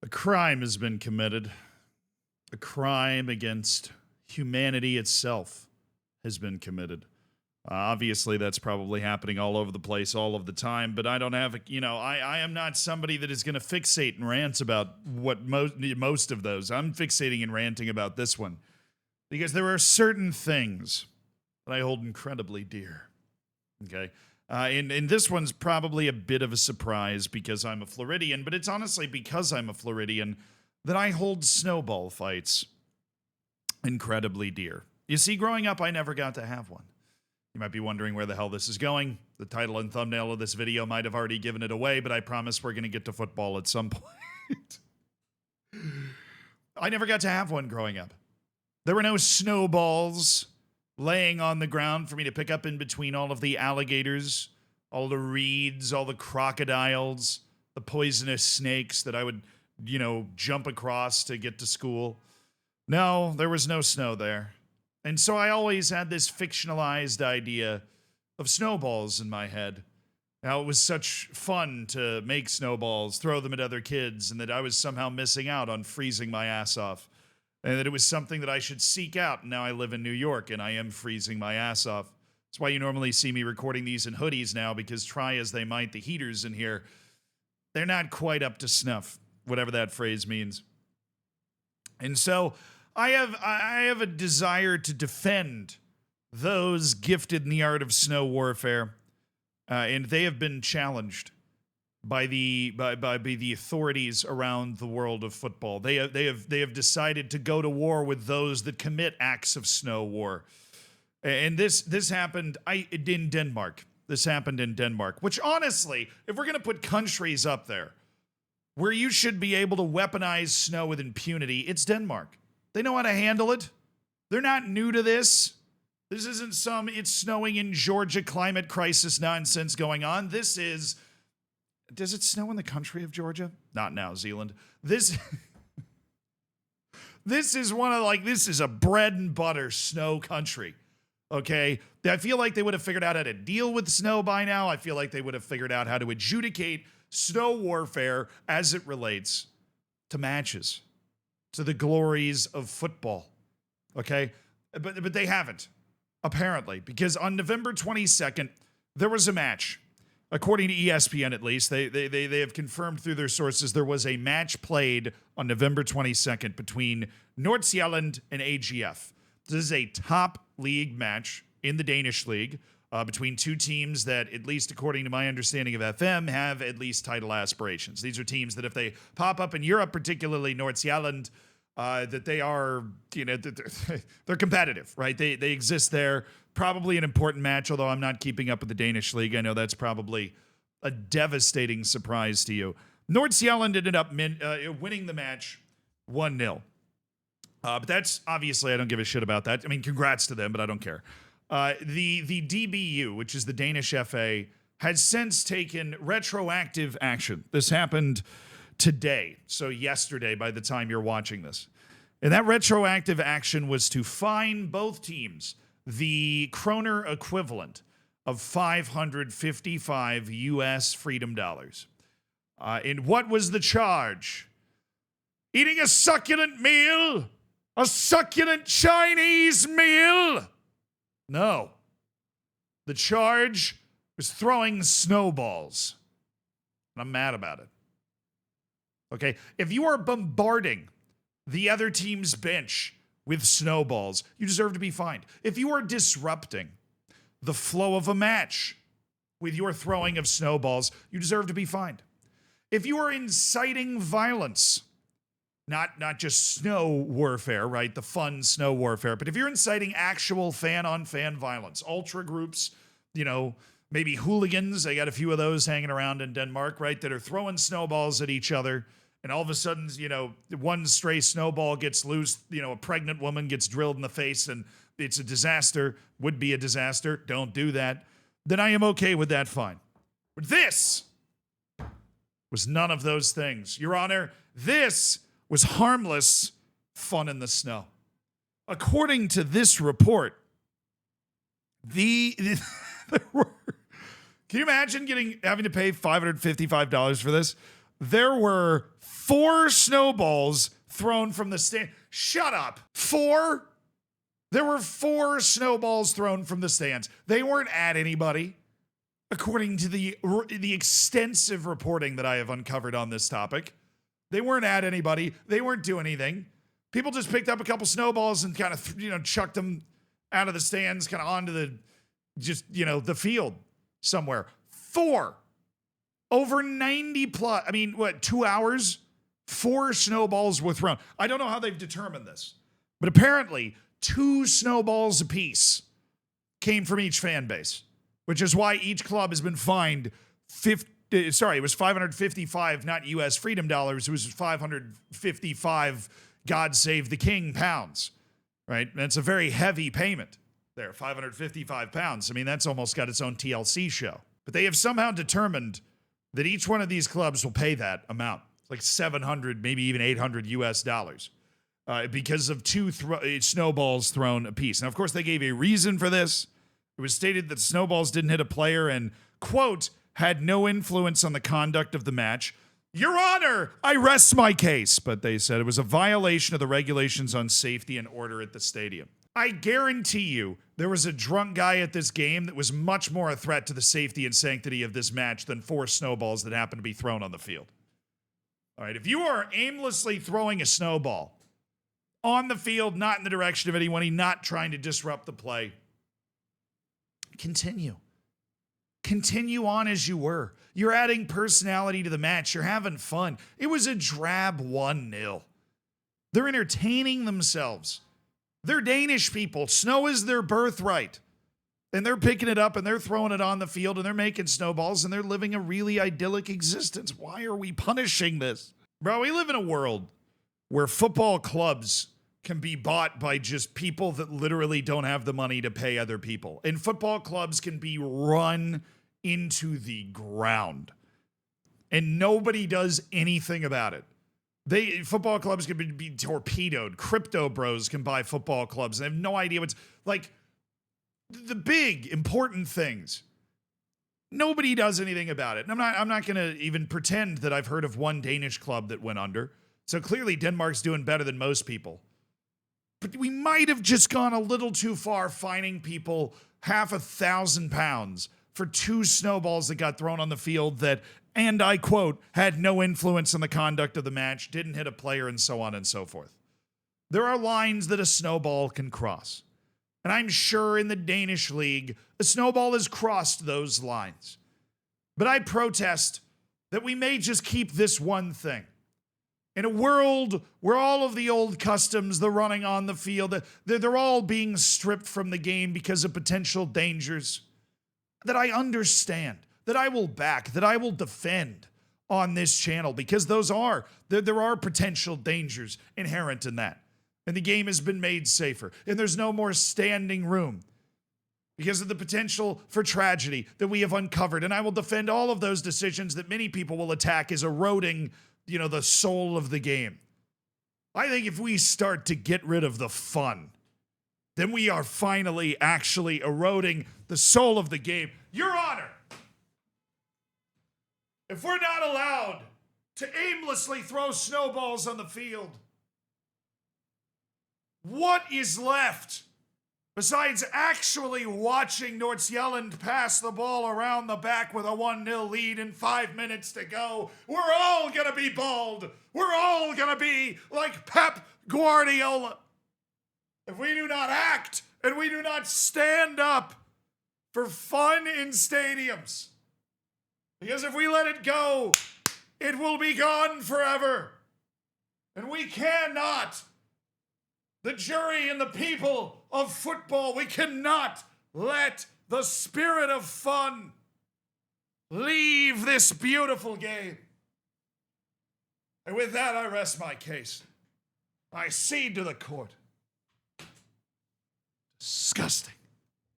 A crime has been committed. A crime against humanity itself has been committed. Obviously, that's probably happening all over the place all of the time, but I don't have, I am not somebody that is going to fixate and rant about what most of those. I'm fixating and ranting about this one because there are certain things that I hold incredibly dear. Okay. And this one's probably a bit of a surprise because I'm a Floridian, but it's honestly because I'm a Floridian that I hold snowball fights incredibly dear. You see, growing up, I never got to have one. You might be wondering where the hell this is going. The title and thumbnail of this video might have already given it away, but I promise we're going to get to football at some point. I never got to have one growing up. There were no snowballs laying on the ground for me to pick up in between all of the alligators, all the reeds, all the crocodiles, the poisonous snakes that I would, jump across to get to school. No, there was no snow there. And so I always had this fictionalized idea of snowballs in my head. Now, it was such fun to make snowballs, throw them at other kids, and that I was somehow missing out on freezing my ass off. And that it was something that I should seek out. Now I live in New York, and I am freezing my ass off. That's why you normally see me recording these in hoodies now, because try as they might, the heaters in here, they're not quite up to snuff, whatever that phrase means. And so I have a desire to defend those gifted in the art of snow warfare, and they have been challenged by the authorities around the world of football. They have decided to go to war with those that commit acts of snow war, and this happened in Denmark. This happened in Denmark, which honestly, if we're gonna put countries up there where you should be able to weaponize snow with impunity, it's Denmark. They know how to handle it. They're not new to this. This isn't some it's snowing in Georgia climate crisis nonsense going on. This is, does it snow in the country of Georgia? Not now, Zealand. This is this is a bread and butter snow country. Okay? I feel like they would have figured out how to deal with snow by now. I feel like they would have figured out how to adjudicate snow warfare as it relates to matches, to the glories of football, okay? But they haven't, apparently, because on November 22nd, there was a match. According to ESPN, at least, they have confirmed through their sources there was a match played on November 22nd between Nordsjælland and AGF. This is a top league match in the Danish league between two teams that, at least according to my understanding of FM, have at least title aspirations. These are teams that if they pop up in Europe, particularly Nordsjælland, that they are, they're competitive, right? They exist there. Probably an important match, although I'm not keeping up with the Danish league. I know that's probably a devastating surprise to you. Nordsjælland ended up winning the match 1-0. But that's, obviously, I don't give a shit about that. I mean, congrats to them, but I don't care. The DBU, which is the Danish FA, has since taken retroactive action. This happened today, so yesterday by the time you're watching this. And that retroactive action was to fine both teams the kroner equivalent of 555 US freedom dollars. And what was the charge? Eating a succulent meal? A succulent Chinese meal? No. The charge was throwing snowballs. And I'm mad about it. Okay? If you are bombarding the other team's bench with snowballs, you deserve to be fined. If you are disrupting the flow of a match with your throwing of snowballs, you deserve to be fined. If you are inciting violence, not just snow warfare, right? The fun snow warfare. But if you're inciting actual fan-on-fan violence, ultra groups, maybe hooligans, they got a few of those hanging around in Denmark, right? That are throwing snowballs at each other. And all of a sudden, one stray snowball gets loose, a pregnant woman gets drilled in the face and it's a disaster, would be a disaster. Don't do that. Then I am okay with that fine. But this was none of those things. Your Honor, this was harmless fun in the snow. According to this report, can you imagine having to pay $555 for this? There were 4 snowballs thrown from the stand. Shut up. 4? There were 4 snowballs thrown from the stands. They weren't at anybody, according to the extensive reporting that I have uncovered on this topic. They weren't at anybody. They weren't doing anything. People just picked up a couple snowballs and kind of, chucked them out of the stands, kind of onto the field somewhere. 4. Over 90 plus, 2 hours? 4 snowballs were thrown. I don't know how they've determined this, but apparently 2 snowballs apiece came from each fan base, which is why each club has been fined it was 555, not US freedom dollars. It was 555 God Save the King pounds, right? That's a very heavy payment there, 555 pounds. That's almost got its own TLC show. But they have somehow determined that each one of these clubs will pay that amount. It's like 700, maybe even 800 US dollars because of 2 snowballs thrown apiece. Now, of course, they gave a reason for this. It was stated that snowballs didn't hit a player and, quote, had no influence on the conduct of the match. Your Honor, I rest my case. But they said it was a violation of the regulations on safety and order at the stadium. I guarantee you there was a drunk guy at this game that was much more a threat to the safety and sanctity of this match than 4 snowballs that happened to be thrown on the field. All right, if you are aimlessly throwing a snowball on the field, not in the direction of anyone, not trying to disrupt the play, continue. Continue on as you were. You're adding personality to the match. You're having fun. It was a drab 1-0. They're entertaining themselves. They're Danish people. Snow is their birthright. And they're picking it up and they're throwing it on the field and they're making snowballs and they're living a really idyllic existence. Why are we punishing this? Bro, we live in a world where football clubs can be bought by just people that literally don't have the money to pay other people. And football clubs can be run into the ground. And nobody does anything about it. Football clubs can be torpedoed. Crypto bros can buy football clubs. They have no idea what's like the big important things. Nobody does anything about it. And I'm not going to even pretend that I've heard of one Danish club that went under. So clearly Denmark's doing better than most people. But we might have just gone a little too far fining people £5,000 for 2 snowballs that got thrown on the field that, and I quote, had no influence on the conduct of the match, didn't hit a player, and so on and so forth. There are lines that a snowball can cross. And I'm sure in the Danish league, a snowball has crossed those lines. But I protest that we may just keep this one thing. In a world where all of the old customs, the running on the field, they're all being stripped from the game because of potential dangers that I understand, that I will back, that I will defend on this channel because there are potential dangers inherent in that. And the game has been made safer. And there's no more standing room because of the potential for tragedy that we have uncovered. And I will defend all of those decisions that many people will attack as eroding the soul of the game. I think if we start to get rid of the fun, then we are finally actually eroding the soul of the game. Your Honor, if we're not allowed to aimlessly throw snowballs on the field, what is left besides actually watching Nordsjælland pass the ball around the back with a 1-0 lead and 5 minutes to go? We're all going to be bald. We're all going to be like Pep Guardiola. If we do not act and we do not stand up for fun in stadiums, because if we let it go, it will be gone forever. And we cannot, the jury and the people of football, we cannot let the spirit of fun leave this beautiful game. And with that, I rest my case. I cede to the court. Disgusting.